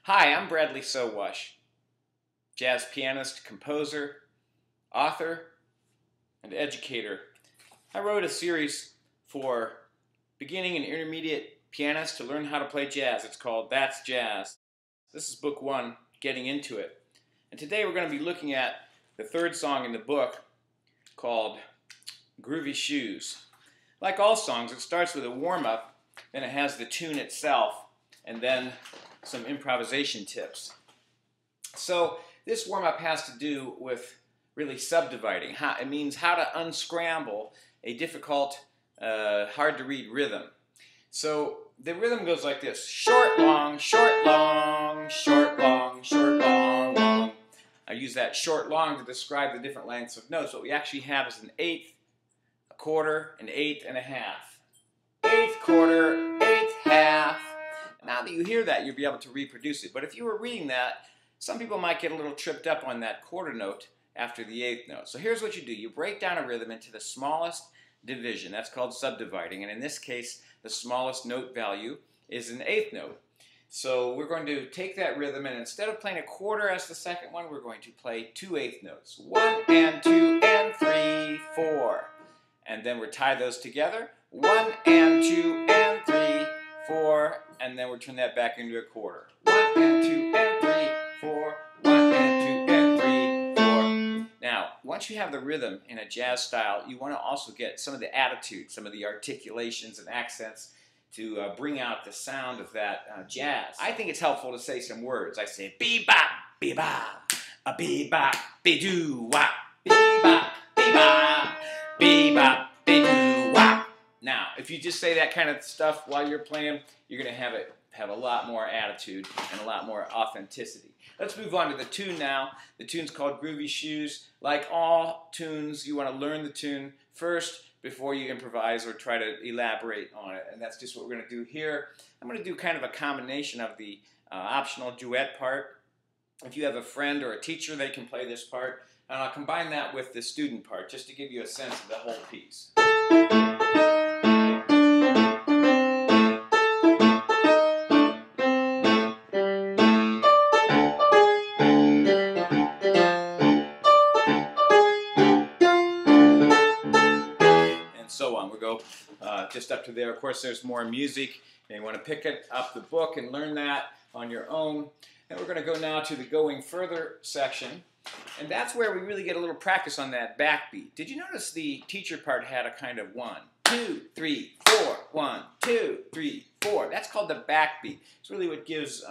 Hi, I'm Bradley Sowash, jazz pianist, composer, author, and educator. I wrote a series for beginning and intermediate pianists to learn how to play jazz. It's called That's Jazz. This is book one, Getting Into It. And today we're going to be looking at the third song in the book called Groovy Shoes. Like all songs, it starts with a warm-up, then it has the tune itself, and then some improvisation tips. So this warm-up has to do with really subdividing. It means how to unscramble a difficult, hard-to-read rhythm. So the rhythm goes like this: short, long, short, long, short, long, short, long, long. I use that short, long to describe the different lengths of notes. What we actually have is an eighth, a quarter, an eighth, and a half. Eighth, quarter, eighth, half. Now that you hear that, you'll be able to reproduce it. But if you were reading that, some people might get a little tripped up on that quarter note after the eighth note. So here's what you do. You break down a rhythm into the smallest division. That's called subdividing. And in this case, the smallest note value is an eighth note. So we're going to take that rhythm, and instead of playing a quarter as the second one, we're going to play two eighth notes. 1 and 2 and 3, 4. And then we'll tie those together. 1 and 2 and 3, 4, and then we'll turn that back into a quarter. 1 and 2 and 3, 4, 1 and 2 and 3, 4. Now, once you have the rhythm in a jazz style, you want to also get some of the attitude, some of the articulations and accents to bring out the sound of that jazz. I think it's helpful to say some words. I say bebop, bebop, a bebop, be-doo-wop, bebop, bebop, bebop, be-doo-wop. Now, if you just say that kind of stuff while you're playing, you're going to have a lot more attitude and a lot more authenticity. Let's move on to the tune now. The tune's called Groovy Shoes. Like all tunes, you want to learn the tune first before you improvise or try to elaborate on it. And that's just what we're going to do here. I'm going to do kind of a combination of the optional duet part. If you have a friend or a teacher, they can play this part. And I'll combine that with the student part just to give you a sense of the whole piece. So on. We'll go just up to there. Of course, there's more music, and you want to pick it up the book and learn that on your own. And we're going to go now to the going further section, and that's where we really get a little practice on that backbeat. Did you notice the teacher part had a kind of 1, 2, 3, 4, 1, 2, 3, 4? That's called the backbeat. It's really what gives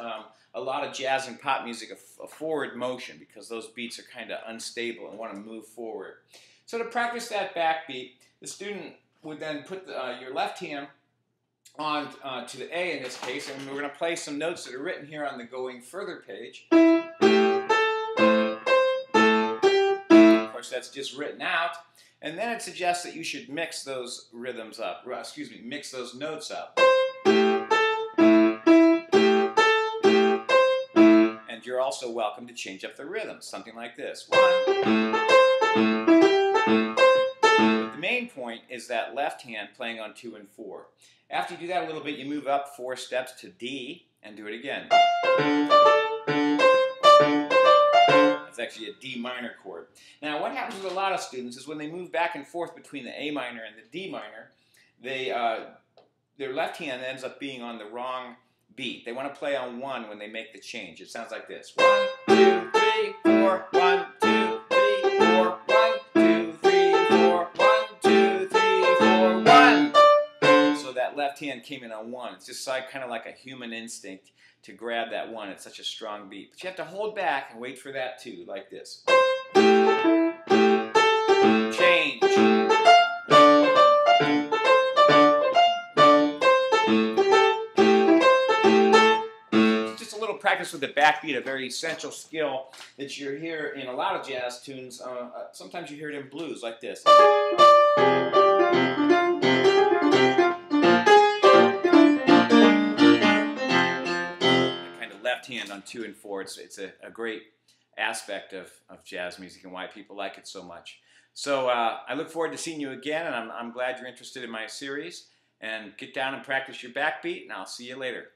a lot of jazz and pop music a forward motion, because those beats are kind of unstable and want to move forward. So to practice that backbeat, the student would then put your left hand on to the A in this case, and we're going to play some notes that are written here on the going further page. Of course, that's just written out. And then it suggests that you should mix those rhythms up, mix those notes up. And you're also welcome to change up the rhythm, something like this. 1. The main point is that left hand playing on 2 and 4. After you do that a little bit, you move up 4 steps to D and do it again. That's actually a D minor chord. Now, what happens with a lot of students is when they move back and forth between the A minor and the D minor, their left hand ends up being on the wrong beat. They want to play on 1 when they make the change. It sounds like this: 1, 2, 3, 4, 1, 2, 3, 4, 1, 2, 3, 4, 1, 2, 3, 4, 1. So that left hand came in on 1. It's just kind of like a human instinct to grab that 1. It's such a strong beat. But you have to hold back and wait for that 2, like this. Change. Just a little practice with the backbeat, a very essential skill that you hear in a lot of jazz tunes. Sometimes you hear it in blues, like this. Left hand on 2 and 4. It's a great aspect of jazz music and why people like it so much. So I look forward to seeing you again, and I'm glad you're interested in my series. And get down and practice your backbeat, and I'll see you later.